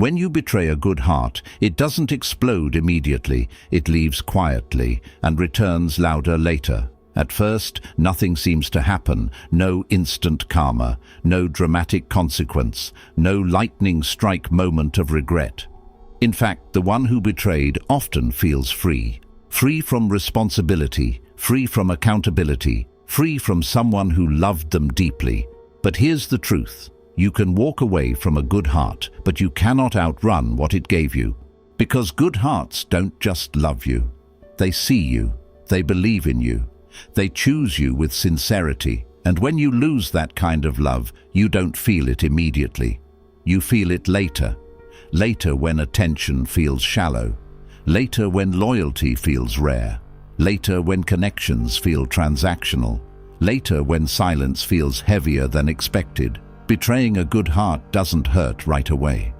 When you betray a good heart, it doesn't explode immediately, it leaves quietly and returns louder later. At first, nothing seems to happen, no instant karma, no dramatic consequence, no lightning strike moment of regret. In fact, the one who betrayed often feels free. Free from responsibility, free from accountability, free from someone who loved them deeply. But here's the truth. You can walk away from a good heart, but you cannot outrun what it gave you. Because good hearts don't just love you. They see you. They believe in you. They choose you with sincerity. And when you lose that kind of love, you don't feel it immediately. You feel it later. Later when attention feels shallow. Later when loyalty feels rare. Later when connections feel transactional. Later when silence feels heavier than expected. Betraying a good heart doesn't hurt right away.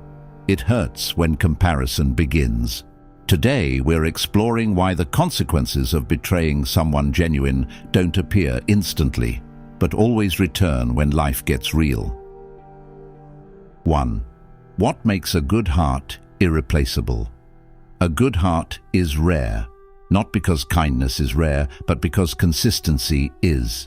It hurts when comparison begins. Today, we're exploring why the consequences of betraying someone genuine don't appear instantly, but always return when life gets real. 1. What makes a good heart irreplaceable? A good heart is rare, not because kindness is rare, but because consistency is.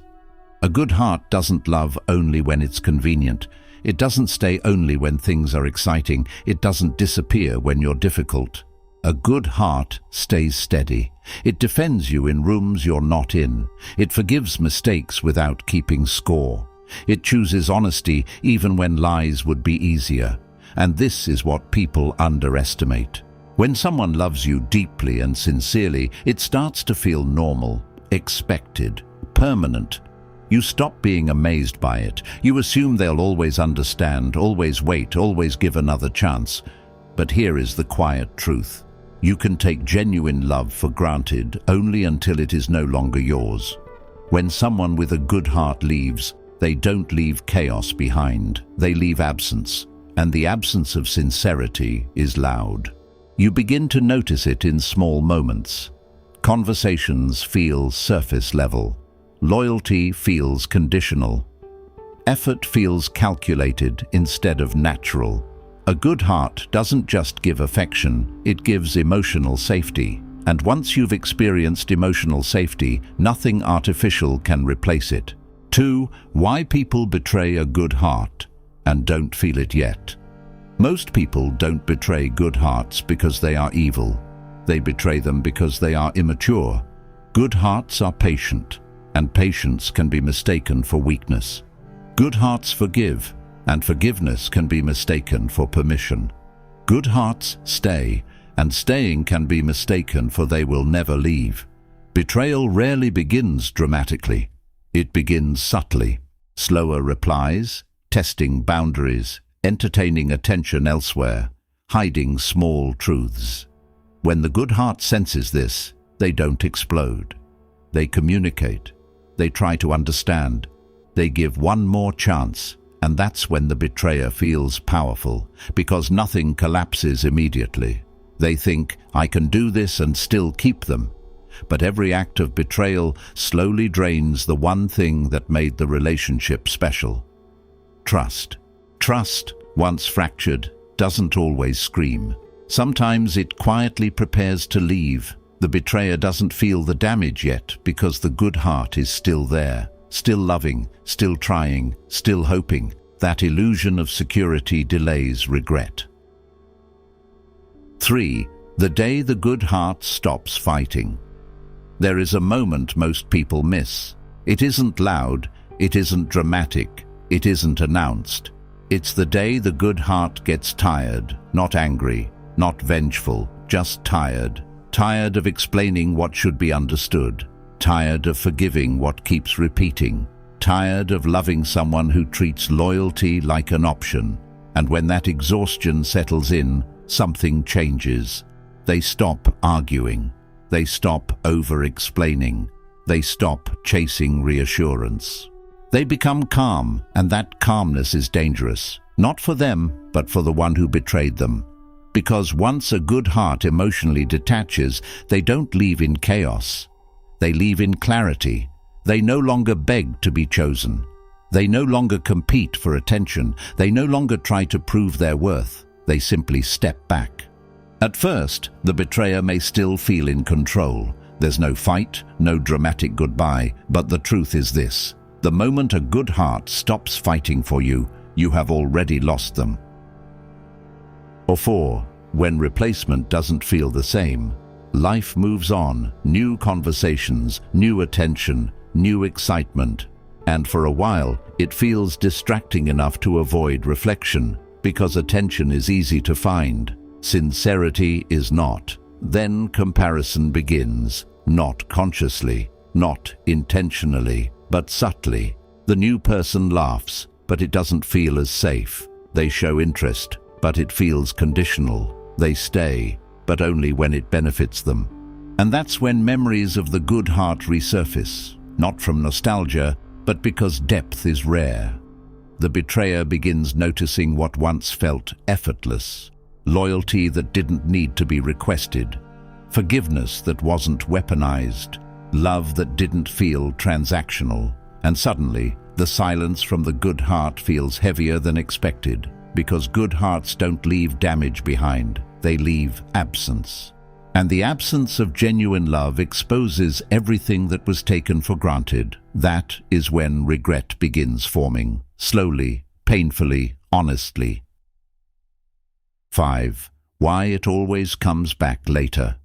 A good heart doesn't love only when it's convenient. It doesn't stay only when things are exciting. It doesn't disappear when you're difficult. A good heart stays steady. It defends you in rooms you're not in. It forgives mistakes without keeping score. It chooses honesty even when lies would be easier. And this is what people underestimate. When someone loves you deeply and sincerely, it starts to feel normal, expected, permanent. You stop being amazed by it. You assume they'll always understand, always wait, always give another chance. But here is the quiet truth. You can take genuine love for granted only until it is no longer yours. When someone with a good heart leaves, they don't leave chaos behind. They leave absence. And the absence of sincerity is loud. You begin to notice it in small moments. Conversations feel surface level. Loyalty feels conditional. Effort feels calculated instead of natural. A good heart doesn't just give affection, it gives emotional safety. And once you've experienced emotional safety, nothing artificial can replace it. 2. Why people betray a good heart and don't feel it yet. Most people don't betray good hearts because they are evil. They betray them because they are immature. Good hearts are patient, and patience can be mistaken for weakness. Good hearts forgive, and forgiveness can be mistaken for permission. Good hearts stay, and staying can be mistaken for they will never leave. Betrayal rarely begins dramatically. It begins subtly. Slower replies, testing boundaries, entertaining attention elsewhere, hiding small truths. When the good heart senses this, they don't explode. They communicate. They try to understand. They give one more chance, and that's when the betrayer feels powerful, because nothing collapses immediately. They think, I can do this and still keep them. But every act of betrayal slowly drains the one thing that made the relationship special. Trust. Trust, once fractured, doesn't always scream. Sometimes it quietly prepares to leave. The betrayer doesn't feel the damage yet because the good heart is still there, still loving, still trying, still hoping. That illusion of security delays regret. 3. The day the good heart stops fighting. There is a moment most people miss. It isn't loud, it isn't dramatic, it isn't announced. It's the day the good heart gets tired, not angry, not vengeful, just tired. Tired of explaining what should be understood. Tired of forgiving what keeps repeating. Tired of loving someone who treats loyalty like an option. And when that exhaustion settles in, something changes. They stop arguing. They stop over-explaining. They stop chasing reassurance. They become calm, and that calmness is dangerous. Not for them, but for the one who betrayed them. Because once a good heart emotionally detaches, they don't leave in chaos. They leave in clarity. They no longer beg to be chosen. They no longer compete for attention. They no longer try to prove their worth. They simply step back. At first, the betrayer may still feel in control. There's no fight, no dramatic goodbye, but the truth is this: the moment a good heart stops fighting for you, you have already lost them. Or 4. When replacement doesn't feel the same. Life moves on, new conversations, new attention, new excitement. And for a while, it feels distracting enough to avoid reflection, because attention is easy to find. Sincerity is not. Then comparison begins, not consciously, not intentionally, but subtly. The new person laughs, but it doesn't feel as safe. They show interest, but it feels conditional. They stay, but only when it benefits them. And that's when memories of the good heart resurface, not from nostalgia, but because depth is rare. The betrayer begins noticing what once felt effortless: loyalty that didn't need to be requested, forgiveness that wasn't weaponized, love that didn't feel transactional. And suddenly, the silence from the good heart feels heavier than expected, because good hearts don't leave damage behind, they leave absence. And the absence of genuine love exposes everything that was taken for granted. That is when regret begins forming, slowly, painfully, honestly. 5. Why it always comes back later.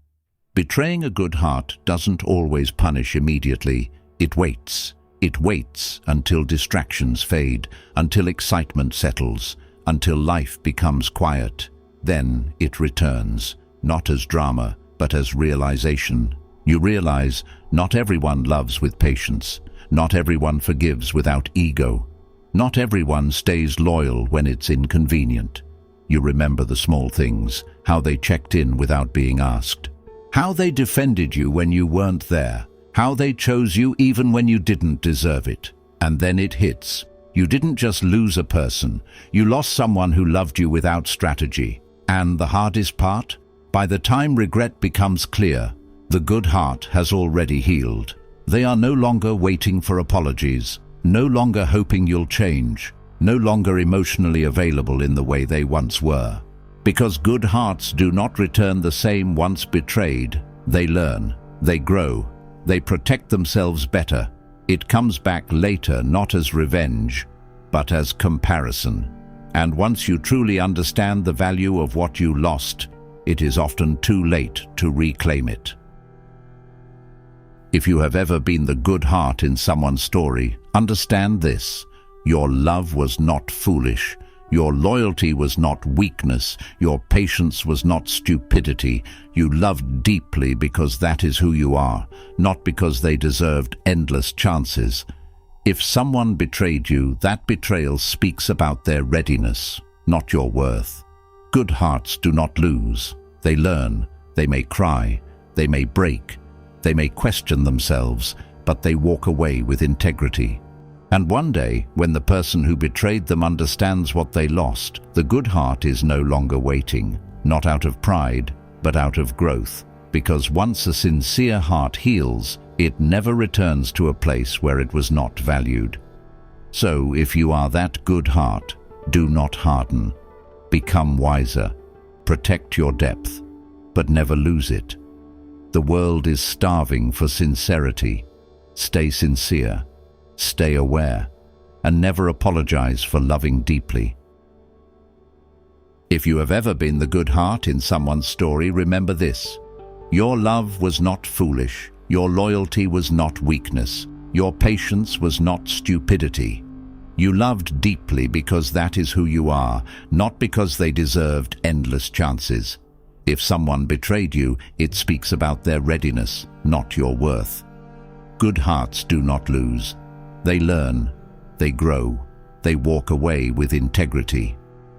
Betraying a good heart doesn't always punish immediately. It waits. It waits until distractions fade, until excitement settles, until life becomes quiet. Then it returns, not as drama, but as realization. You realize not everyone loves with patience, not everyone forgives without ego, not everyone stays loyal when it's inconvenient. You remember the small things, how they checked in without being asked, how they defended you when you weren't there, how they chose you even when you didn't deserve it. And then it hits. You didn't just lose a person, you lost someone who loved you without strategy. And the hardest part? By the time regret becomes clear, the good heart has already healed. They are no longer waiting for apologies, no longer hoping you'll change, no longer emotionally available in the way they once were. Because good hearts do not return the same once betrayed. They learn, they grow, they protect themselves better. It comes back later, not as revenge, but as comparison. And once you truly understand the value of what you lost, it is often too late to reclaim it. If you have ever been the good heart in someone's story, understand this: your love was not foolish, your loyalty was not weakness, your patience was not stupidity. You loved deeply because that is who you are, not because they deserved endless chances. If someone betrayed you, that betrayal speaks about their readiness, not your worth. Good hearts do not lose. They learn, they may cry, they may break, they may question themselves, but they walk away with integrity. And one day, when the person who betrayed them understands what they lost, the good heart is no longer waiting, not out of pride, but out of growth. Because once a sincere heart heals, it never returns to a place where it was not valued. So, if you are that good heart, do not harden. Become wiser. Protect your depth, but never lose it. The world is starving for sincerity. Stay sincere, stay aware, and never apologize for loving deeply. If you have ever been the good heart in someone's story, remember this: your love was not foolish, your loyalty was not weakness, your patience was not stupidity. You loved deeply because that is who you are, not because they deserved endless chances. If someone betrayed you, it speaks about their readiness, not your worth. Good hearts do not lose. They learn, they grow, they walk away with integrity.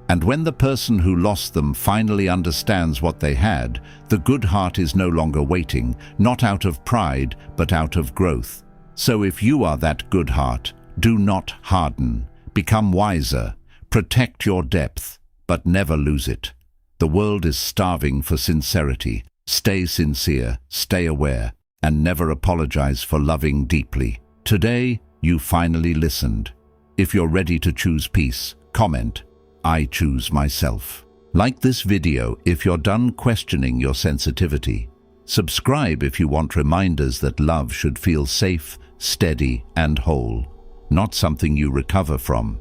And when the person who lost them finally understands what they had, the good heart is no longer waiting, not out of pride, but out of growth. So if you are that good heart, do not harden. Become wiser. Protect your depth, but never lose it. The world is starving for sincerity. Stay sincere, stay aware, and never apologize for loving deeply. Today, you finally listened. If you're ready to choose peace, comment, "I choose myself." Like this video if you're done questioning your sensitivity. Subscribe if you want reminders that love should feel safe, steady, and whole, not something you recover from.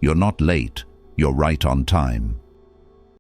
You're not late, you're right on time.